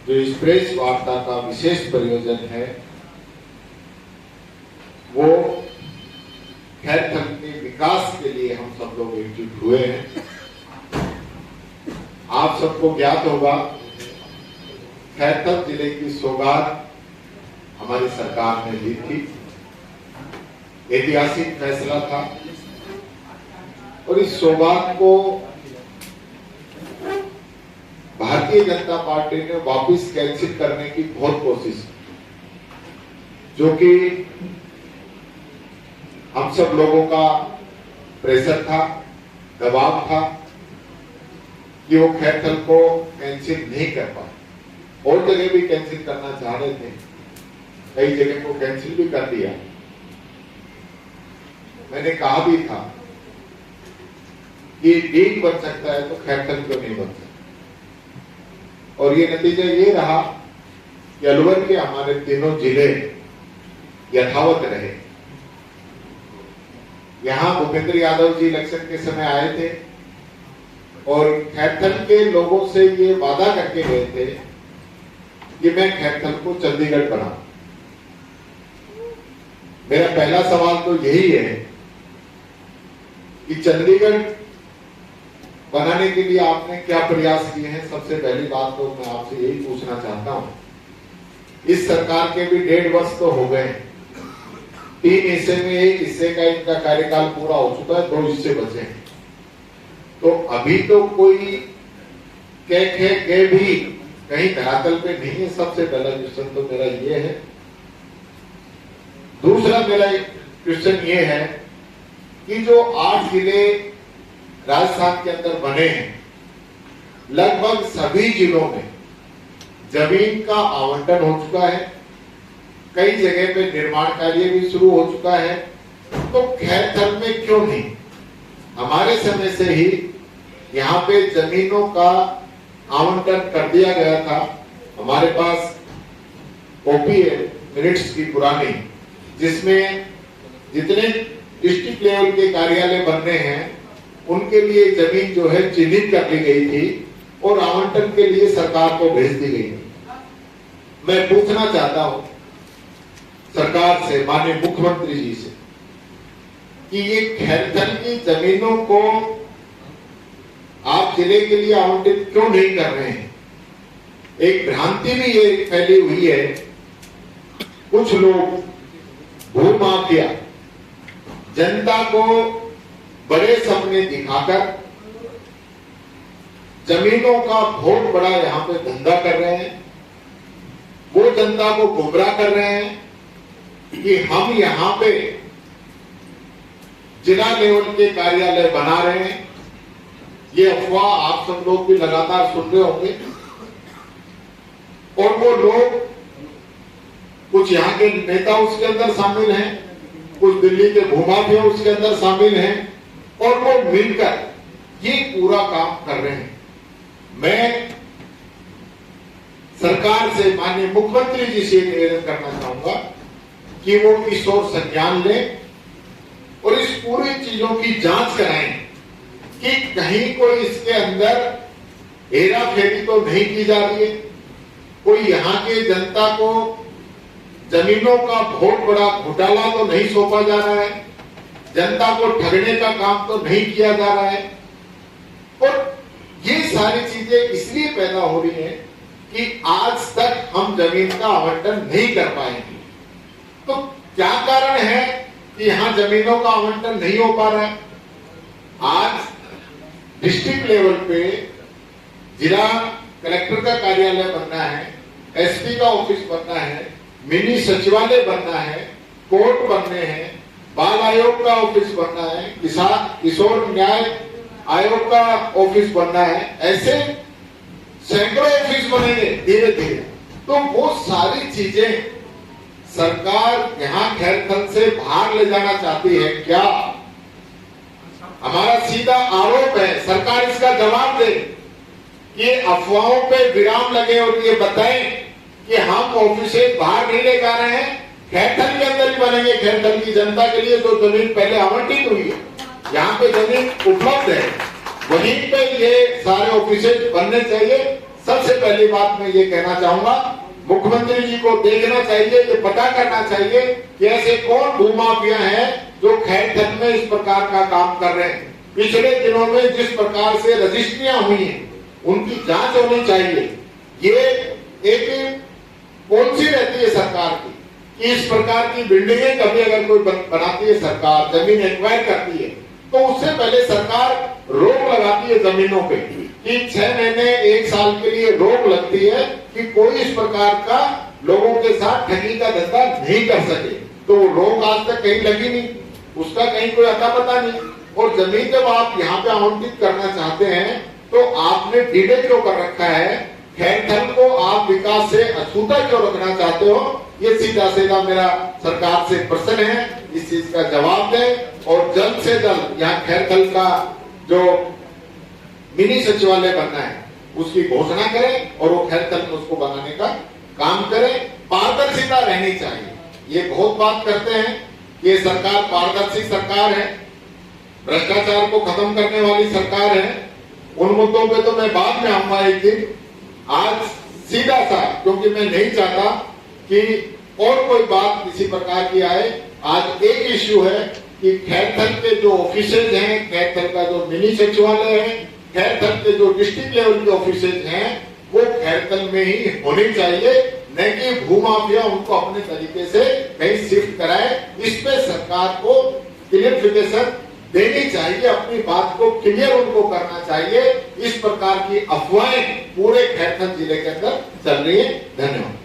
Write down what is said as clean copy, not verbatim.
जो इस प्रेस वार्ता का विशेष प्रयोजन है वो खैरथल के विकास के लिए हम सब लोग एकजुट हुए हैं। आप सबको ज्ञात होगा खैरथल जिले की सौगात हमारी सरकार ने ली थी, ऐतिहासिक फैसला था और इस सौगात को भारतीय जनता पार्टी ने वापस कैंसिल करने की बहुत कोशिश की, जो कि हम सब लोगों का प्रेशर था, दबाव था कि वो खैरथल को कैंसिल नहीं कर पाए। और जगह भी कैंसिल करना चाह रहे थे, कई जगह को कैंसिल भी कर दिया। मैंने कहा भी था कि डीड बन सकता है तो खैरथल क्यों नहीं बन सकता, और ये नतीजा ये रहा कि अलवर के हमारे तीनों जिले यथावत रहे। यहां भूपेंद्र यादव जी इलेक्शन के समय आए थे और खैरथल के लोगों से ये वादा करके गए थे कि मैं खैरथल को चंडीगढ़ बनाऊं। मेरा पहला सवाल तो यही है कि चंडीगढ़ बनाने के लिए आपने क्या प्रयास किए हैं। सबसे पहली बात तो मैं आपसे यही पूछना चाहता हूं, इस सरकार के भी 1.5 वर्ष तो हो गए, 3 हिस्से में 1 हिस्से का इनका कार्यकाल पूरा हो चुका है, 2 हिस्से बचे हैं। तो अभी तो कोई कह भी कहीं धरातल पे नहीं है। सबसे पहला क्वेश्चन तो मेरा ये है। दूसरा मेरा क्वेश्चन ये है कि जो 8 जिले राजस्थान के अंदर बने हैं, लगभग सभी जिलों में जमीन का आवंटन हो चुका है, कई जगह पे निर्माण कार्य भी शुरू हो चुका है, तो खैरथल में क्यों नहीं? हमारे समय से ही यहाँ पे जमीनों का आवंटन कर दिया गया था। हमारे पास कॉपी है मिनट्स की पुरानी, जिसमें जितने डिस्ट्रिक्ट लेवल के कार्यालय बनने हैं उनके लिए जमीन जो है चिन्हित कर ली गई थी और आवंटन के लिए सरकार को भेज दी गई थी। मैं पूछना चाहता हूं सरकार से, माननीय मुख्यमंत्री जी से, कि ये खैरथल की जमीनों को आप जिले के लिए आवंटित क्यों नहीं कर रहे हैं? एक भ्रांति भी ये फैली हुई है, कुछ लोग भूमाफिया जनता को बड़े सपने दिखाकर जमीनों का बहुत बड़ा यहाँ पे धंधा कर रहे हैं। वो जनता को गुमराह कर रहे हैं कि हम यहाँ पे जिला लेवल के कार्यालय बना रहे हैं। ये अफवाह आप सब लोग भी लगातार सुन रहे होंगे। और वो लोग, कुछ यहाँ के नेता उसके अंदर शामिल हैं, कुछ दिल्ली के भूमाफिया उसके अंदर शामिल हैं, और वो मिलकर ये पूरा काम कर रहे हैं। मैं सरकार से, माननीय मुख्यमंत्री जी से निवेदन करना चाहूंगा कि वो इस ओर संज्ञान लें और इस पूरी चीजों की जांच कराएं कि कहीं कोई इसके अंदर हेरा फेरी तो नहीं की जा रही है, कोई यहाँ के जनता को जमीनों का बहुत बड़ा घोटाला तो नहीं सौंपा जा रहा है, जनता को ठगने का काम तो नहीं किया जा रहा है। और ये सारी चीजें इसलिए पैदा हो रही हैं कि आज तक हम जमीन का आवंटन नहीं कर पाएंगे। तो क्या कारण है कि यहाँ जमीनों का आवंटन नहीं हो पा रहा है? आज डिस्ट्रिक्ट लेवल पे जिला कलेक्टर का कार्यालय बनना है, एसपी का ऑफिस बनना है, मिनी सचिवालय बनना है, कोर्ट बनने हैं, बाल आयोग का ऑफिस बनना है, किशोर न्याय आयोग का ऑफिस बनना है, ऐसे सैकड़ों ऑफिस बनेंगे धीरे धीरे। तो वो सारी चीजें सरकार यहाँ खैरथल से बाहर ले जाना चाहती है क्या? हमारा सीधा आरोप है, सरकार इसका जवाब दे। ये अफवाहों पे विराम लगे और ये बताएं कि हम ऑफिस बाहर नहीं ले जा रहे हैं, खैरथल के अंदर ही बनेंगे। खैरथल की जनता के लिए जो जमीन पहले आवंटित हुई है, यहाँ पे जमीन उपलब्ध है, वहीं पे ये सारे ऑफिस बनने चाहिए। सबसे पहली बात मैं ये कहना चाहूंगा, मुख्यमंत्री जी को देखना चाहिए, ये पता करना चाहिए कि ऐसे कौन भूमाफिया हैं जो खैरथल में इस प्रकार का काम कर रहे हैं। पिछले दिनों में जिस प्रकार से रजिस्ट्रियां हुई हैं, उनकी जांच होनी चाहिए। ये एक पॉलिसी रहती है सरकार की कि इस प्रकार की बिल्डिंगें कभी अगर कोई बनाती है सरकार, जमीन एक्वायर करती है, तो उससे पहले सरकार रोक लगाती है जमीनों पे कि 6 महीने 1 साल के लिए रोक लगती है कि कोई इस प्रकार का लोगों के साथ ठगी का धंधा नहीं कर सके। तो वो रोक आज तक कहीं लगी नहीं, उसका कहीं कोई अता पता नहीं। और जमीन जब आप यहाँ पे आवंटित करना चाहते हैं तो आपने डिले क्यों कर रखा है? खैरथल को आप विकास से अछूता क्यों रखना चाहते हो? ये सीधा सीधा मेरा सरकार से प्रश्न है, इस चीज का जवाब दें और जल्द से जल्द यहाँ खैरथल का जो मिनी सचिवालय बनना है उसकी घोषणा करें और वो खैरथल में उसको बनाने का काम करें। पारदर्शिता रहनी चाहिए। ये बहुत बात करते हैं कि ये सरकार पारदर्शी सरकार है, भ्रष्टाचार को खत्म करने वाली सरकार है। उन मुद्दों पे तो मैं बाद में आऊंगा एक दिन। आज सीधा सा, क्योंकि मैं नहीं चाहता कि और कोई बात किसी प्रकार की आए, आज एक इश्यू है कि खैरथल के जो ऑफिसेज हैं, खैरथल का जो मिनी सचिवालय है, खैरथल के जो डिस्ट्रिक्ट लेवल के ऑफिसेज हैं, वो खैरथल में ही होनी चाहिए, न कि भूमाफिया उनको अपने तरीके से कहीं शिफ्ट कराए। इस पे सरकार को क्लियरिफिकेशन देनी चाहिए, अपनी बात को क्लियर उनको करना चाहिए। इस प्रकार की अफवाहें पूरे खैरथल जिले के अंदर चल रही है। धन्यवाद।